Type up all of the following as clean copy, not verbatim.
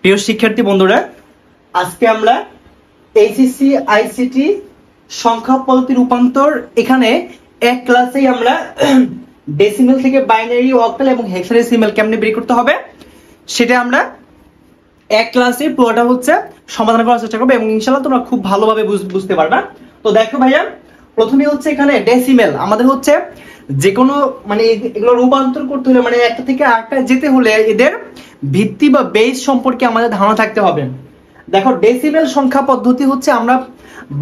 প্রিয় শিক্ষার্থী বন্ধুরা, আজকে আমরা এইচএসসি আইসিটি সংখ্যা পদ্ধতি রূপান্তর এখানে এক ক্লাসেই আমরা ডেসিমেল থেকে বাইনারি, অক্টাল এবং হেক্সাডেসিমেল কেমনে বের করতে হবে সেটা আমরা এক ক্লাসে পুরোটা সমাধান করার চেষ্টা করবো এবং ইনশাআল্লাহ তোমরা খুব ভালোভাবে বুঝতে পারবা। তো দেখো ভাইয়া, প্রথমে এখানে ডেসিমেল আমাদের যে কোনো এগুলো রূপান্তর করতে হলে একটা থেকে আরেকটা যেতে হলে এদের ভিত্তি বা বেস সম্পর্কে আমাদের ধারণা থাকতে হবে। দেখো, ডেসিমেল সংখ্যা পদ্ধতি আমরা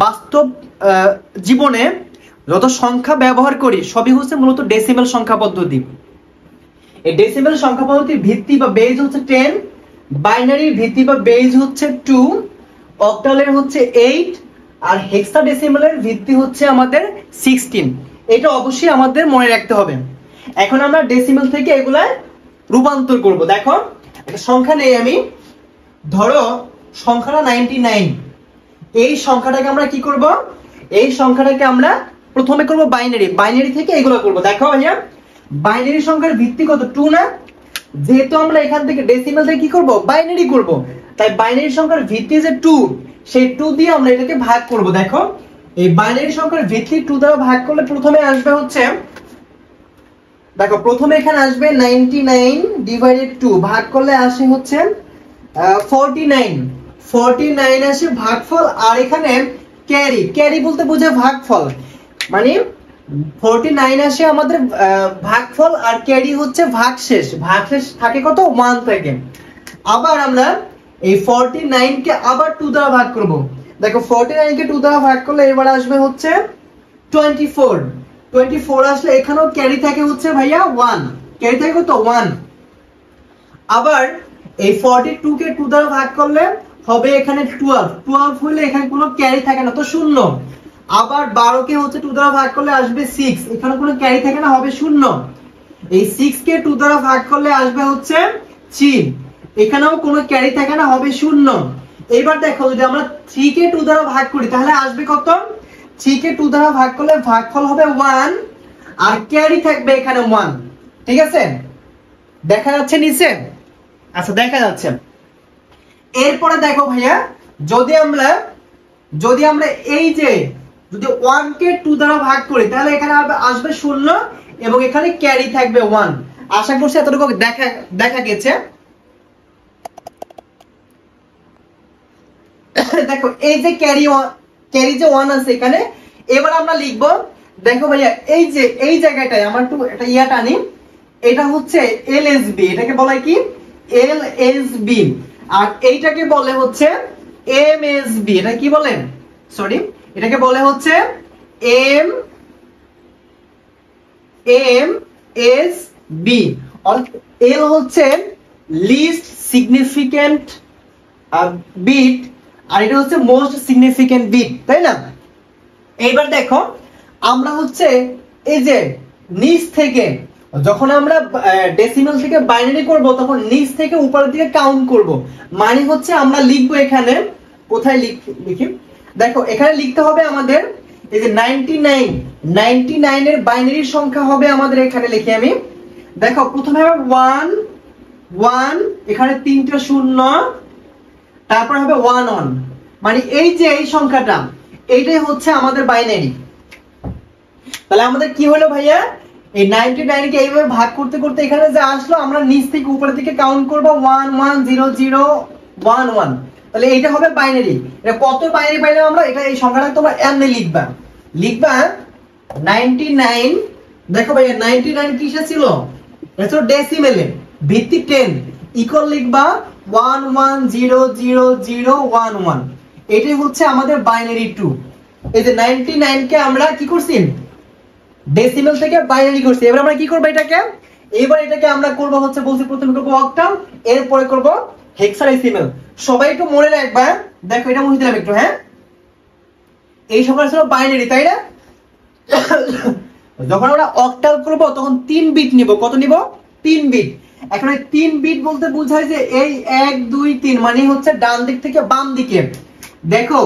বাস্তব জীবনে যত সংখ্যা ব্যবহার করি সবই মূলত ডেসিমেল সংখ্যা পদ্ধতি। এই ডেসিমেল সংখ্যা পদ্ধতির ভিত্তি বা বেস 10, বাইনারির ভিত্তি বা বেস 2, অক্টালের 8 আর হেক্সাডেসিমেলের ভিত্তি আমাদের 16। এটা অবশ্যই আমাদের মনে রাখতে হবে। এখন আমরা ডেসিমেল থেকে এগুলা রূপান্তর করব। দেখো, একটা সংখ্যা নেই আমি, ধরো সংখ্যাটা 99। এই সংখ্যাটাকে আমরা কি করব? এই সংখ্যাটাকে আমরা প্রথমে করব বাইনারি থেকে এগুলো করব। দেখো ভাইয়া, বাইনারি সংখ্যার ভিত্তি কত? 2 না? যেহেতু আমরা এখান থেকে ডেসিমেল থেকে কি করব? বাইনারি করব, তাই বাইনারি সংখ্যার ভিত্তি যে 2, সেই 2 দিয়ে আমরা এটাকে ভাগ করব। দেখো, এই বাইনারি সংখ্যার ভিত্তি 2 দ্বারা ভাগ করলে প্রথমে আসবে দেখো, প্রথমে এখানে আসবে 99 ডিভাইডেড 2, ভাগ করলে আসে 49। 49 আসে ভাগফল, আর এখানে ক্যারি বলতে বোঝায় ভাগফল, 49 আসে আমাদের ভাগফল, আর ক্যারি ভাগশেষ। ভাগশেষ থাকে কত? 1 থেকে। আবার আমরা এই 49 কে আবার 2 দ্বারা ভাগ করব। দেখো, 49 কে 2 দ্বারা ভাগ করলে এবার আসবে 24। 24 আসলে এখানেও ক্যারি থাকে ভাইয়া 1, ক্যারি থাকে কত? 1। আবার এই 42 কে 2 দ্বারা ভাগ করলে হবে এখানে 12 হলে এখানে কোনো ক্যারি থাকে না, তো 0। আবার 12 কে 2 দ্বারা ভাগ করলে আসবে 6, এখানে কোনো ক্যারি থাকে না, হবে 0। এই 6 কে 2 দ্বারা ভাগ করলে আসবে 3, এখানেও কোনো ক্যারি থাকে না, হবে 0। এবার দেখো, যদি আমরা 3 কে 2 দ্বারা ভাগ করি তাহলে আসবে কত? 3 কে 2 দ্বারা ভাগ করলে ভাগফল হবে 1, আর ক্যারি থাকবে এখানে 1। ঠিক আছে, দেখা যাচ্ছে নিচে? আচ্ছা, দেখা যাচ্ছে। এরপরে দেখো ভাইয়া, যদি আমরা এই যে যদি 1 কে 2 দ্বারা ভাগ করি তাহলে এখানে আসবে 0 এবং এখানে ক্যারি থাকবে 1। আশা করছি এতটুকু দেখা গেছে। দেখো, এই যে ক্যারি যে 1 আছে এখানে, এবার আমরা লিখব। দেখো ভাইয়া, এই জায়গাটায় আমার একটু একটা ইয়াটা আনি, এটা এলএসবি, এটাকে বলা হয় কি? এলএসবি। আর এইটাকে বলে এমএসবি। এটা কি বলেন? সরি, এটাকে বলে এমএসবি। এল লিস্ট সিগনিফিক্যান্ট বিট, আর এটা মোস্ট সিগনিফিক্যান্ট বিট, তাই না? এইবার দেখো, আমরা এই যে নিচ থেকে যখন আমরা ডেসিমেল থেকে বাইনারি করব তখন নিচ থেকে উপরের দিকে কাউন্ট করব। আমরা লিখবো এখানে, কোথায় লিখি? দেখো, এখানে লিখতে হবে আমাদের এই যে 99 এর বাইনারি সংখ্যা হবে আমাদের, এখানে লিখি আমি। দেখো, প্রথমে হবে 1, এখানে 3টা 0, তারপর হবে 1, এই যে এই সংখ্যাটা, এইটাই আমাদের বাইনারি। তাহলে আমাদের কি হলো ভাইয়া? এই 99 কে এইভাবে ভাগ করতে করতে এখানে যে আসলো, আমরা নিচ থেকে উপরের দিকে কাউন্ট করব 1 1 0 0 1 1। তাহলে এটা হবে বাইনারি। এটা কত বাইনারি পাইলাম আমরা? এটা এই সংখ্যাটা তোমরা এমনি লিখবা 99। দেখো ভাইয়া, 99 কিসে ছিল? এটা ছিল ডেসিমেলে, ভিত্তি 10, ইকুয়াল লিখবা 1 1 0 0 0 1 1। এটাই আমাদের বাইনারি 2। এই যে 99 কে আমরা কি করছি? ডেসিমেল থেকে বাইনারি করছি। এবার আমরা কি করব এটাকে? এটাকে আমরা করব বলছি প্রথমে করব অক্টাল, এরপরে করব হেক্সাডেসিমেল। সবাই একটু মনে রাখবা। দেখো, এটা মুছে দিলাম একটু, হ্যাঁ? এই সংখ্যাটা ছিল বাইনারি, তাই না? যখন আমরা অক্টাল করব তখন 3 বিট নিব। কত নিব? 3 বিট। এখন এই 3 বিট বলতে বোঝায় যে এই 1 2 3, ডান দিক থেকে বাম দিকে। দেখো,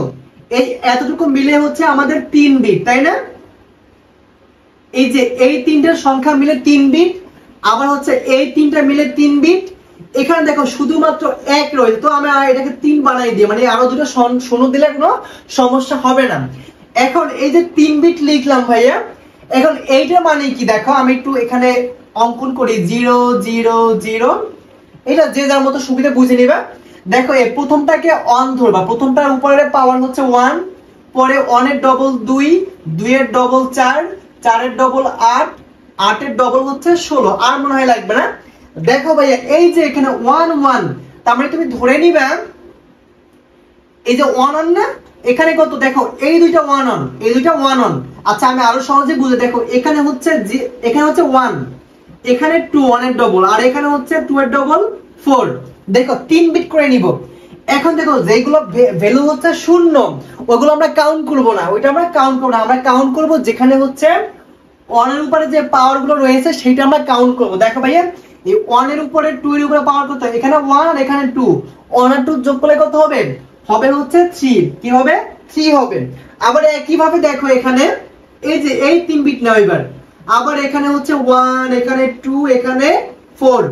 এই এতটুকু মিলে আমাদের 3 বিট, তাই না? এই যে এই 3টার সংখ্যা মিলে 3 বিট, আবার এই 3টা মিলে 3 বিট, এখানে দেখো শুধুমাত্র এক রয়েছে, তো আমি এটাকে 3 বানাই দিই, মানে আরো দুটো শূন্য দিলে কোনো সমস্যা হবে না। এখন এই যে 3 বিট লিখলাম ভাইয়া, এখন এইটা মানে কি দেখো আমি একটু এখানে অঙ্কন করি 0 0 0, এটা যে যার মতো সুবিধা বুঝে নিবা। দেখো এই প্রথমটাকে 1 ধরবা, প্রথমটার উপরে পাওয়ার হচ্ছে 1, পরে 1 এর ডবল 2, 2 এর ডবল 4, 4 এর ডবল 8, 8 এর ডবল হচ্ছে 16, আর মনে হয় লাগবে না। দেখো ভাইয়া এই যে এখানে 1 1, তার মানে তুমি ধরে নিবা এই যে 1 1 না, এখানে কত দেখো এই দুইটা 1 1, এই দুইটা 1 1। আচ্ছা আমি আরো সহজে বুঝে, দেখো এখানে হচ্ছে 1, এখানে 2 1 এর ডবল, আর এখানে হচ্ছে 2 এর ডবল 4। দেখো 3 বিট করে নিব। এখন দেখো যেগুলো ভ্যালু হচ্ছে শূন্য ওগুলো আমরা কাউন্ট করব না, ওইটা আমরা কাউন্ট করব না, আমরা কাউন্ট করব যেখানে হচ্ছে 1 এর উপরে যে পাওয়ার গুলো রয়েছে সেটা আমরা কাউন্ট করব। দেখো ভাইয়া এই 1 এর উপরে 2 এর উপরে পাওয়ার কত, এখানে 1 এখানে 2, 1 আর 2 যোগ করলে কত হবে, হবে হচ্ছে 3, কি হবে 3 হবে। আবার একই ভাবে দেখো এখানে এই যে এই 3 বিট নাও এবার, আবার এখানে হচ্ছে 1 এখানে 2 এখানে 4।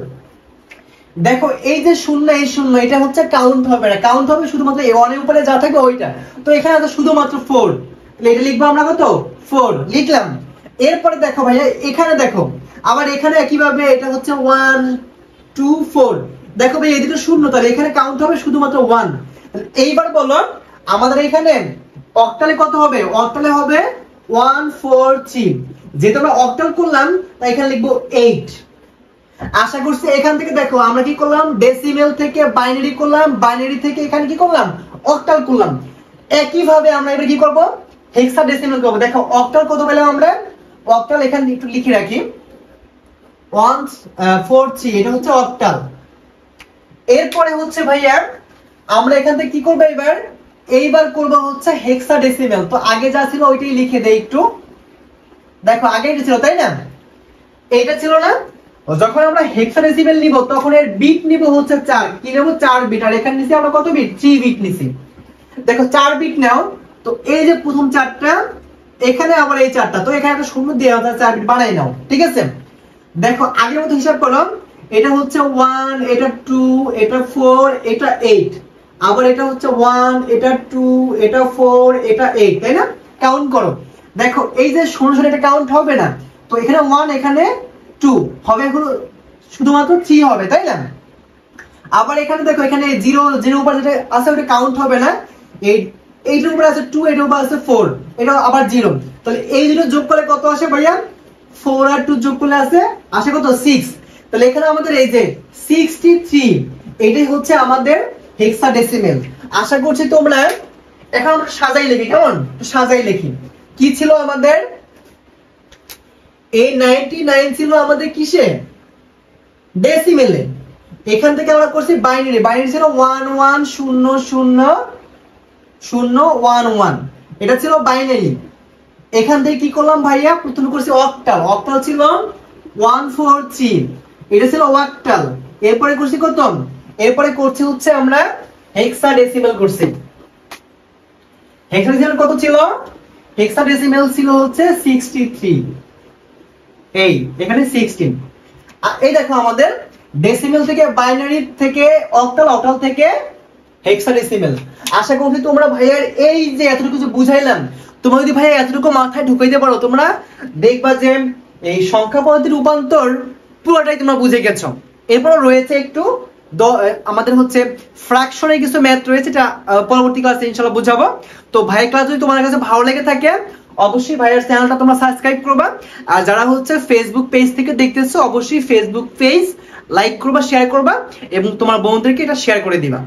দেখো এই যে শূন্য এই শূন্য এটা হচ্ছে কাউন্ট হবে না, কাউন্ট হবে শুধুমাত্র এই 1 এর উপরে যা থাকবে ওইটা। তো এখানে আছে শুধুমাত্র 4, তাহলে এটা লিখবো আমরা কত 4 লিখলাম। এরপরে দেখো ভাইয়া এখানে দেখো আবার এখানে একই ভাবে এটা হচ্ছে 1 2 4, দেখো ভাই এই দুটো শূন্য, তাহলে এখানে কাউন্ট হবে শুধুমাত্র 1। এইবার বলো আমাদের এখানে অক্টালে কত হবে, অক্টালে হবে 1 4 3, যেহেতু আমরা অক্টাল করলাম তাই এখানে লিখবো 8। আশা করছি এখান থেকে দেখো আমরা কি করলাম, ডেসিমেল থেকে বাইনারি করলাম, বাইনারি থেকে এখানে কি করলাম অক্টাল করলাম। একই ভাবে আমরা এটা কি করব, হেক্সাডেসিমেল করব। দেখো অক্টাল কত পেলাম আমরা, অক্টাল এখানে একটু লিখে রাখি 1 4 3, এটা হচ্ছে অক্টাল। এরপরে হচ্ছে ভাইয়া আমরা এখান থেকে কি করব, এইবার করব হচ্ছে হেক্সাডেসিমেল। তো আগে যা ছিল ওইটাই লিখে দেই একটু, দেখো আগে এটা ছিল তাই না, এইটা ছিল না। যখন আমরা হেক্সাডেসিমেল নিব তখন এর বিট নিব হচ্ছে 4, কি নেব 4 বিট, আর এখানে নিছি আমরা কত বিট 3 বিট নিছি। দেখো 4 বিট নাও, তো এই যে প্রথম 4টা এখানে আবার এই 4টা, তো এখানে একটা শূন্য দিয়ে আমরা 4 বিট বানাই নাও, ঠিক আছে। দেখো আগের মতো হিসাব করলাম, এটা হচ্ছে 1 এটা 2 এটা 4 এটা 8, আবার এটা হচ্ছে 1 এটা 2 এটা 4 এটা 8, তাই না। কাউন্ট করো, দেখো এই যে শূন্য শূন্য এটা কাউন্ট হবে না, তো এখানে 1 এখানে 2 হবে, এখন শুধুমাত্র 3 হবে তাই না। আবার এখানে দেখো এখানে 0 0 উপর যেটা আছে ওটা কাউন্ট হবে না, এইটার উপরে আছে 2 এটার উপর আছে 4, এটা আবার 0, তাহলে এই দুটো যোগ করলে কত আসে ভাইয়া, 4 আর 2 যোগ করলে আসে কত 6। তাহলে এখানে আমাদের এই যে 63, এটাই হচ্ছে আমাদের হেক্সাডেসিমেল। আশা করছি তোমরা এখন আমরা সাজাই লিখি, কেমন সাজাই লিখি। কি ছিল আমাদের এই 99 ছিল আমাদের কিসে, ডেসিমেলে। এখান থেকে আমরা করছি বাইনারি, বাইনারি ছিল 1 1 0 0 0 1 1, এটা ছিল বাইনারি। এখান থেকে কি করলাম ভাইয়া, প্রথমে করছি অক্টাল, অক্টাল ছিল 1 4 3, এটা ছিল অক্টাল। এরপরে করছি কত, এরপরে করছি হচ্ছে আমরা হেক্সাডেসিমেল করছি। হেক্সাডেসিমেল কত ছিল, হেক্সাডেসিমেল ছিল হচ্ছে 63, এই এখানে 16। এই দেখো আমাদের ডেসিমেল থেকে বাইনারি থেকে অক্টাল, অক্টাল থেকে হেক্সাডেসিমেল। আশা করি তোমরা ভাইয়ার এই যে এতটুকু যে বুঝাইলাম, তোমরা যদি ভাইয়া এতটুকু মাথায় ঢুকাইতে পারো তোমরা দেখবা যে এই সংখ্যা পদ্ধতির রূপান্তর পুরোটাই তোমরা বুঝে গেছো। এরপর রয়েছে একটু আমাদের হচ্ছে ফ্র্যাকশনের কিছু ম্যাথ রয়েছে, এটা পরবর্তী ক্লাসে ইনশাআল্লাহ বুঝাবো। তো ভাইয়ের ক্লাস যদি তোমার কাছে ভালো লেগে থাকে অবশ্যই ভাইয়ের চ্যানেলটা তোমরা সাবস্ক্রাইব করবা, আর যারা হচ্ছে ফেসবুক পেজ থেকে দেখতেছো অবশ্যই ফেসবুক পেজ লাইক করবা, শেয়ার করবা এবং তোমার বন্ধুদেরকে এটা শেয়ার করে দিবা।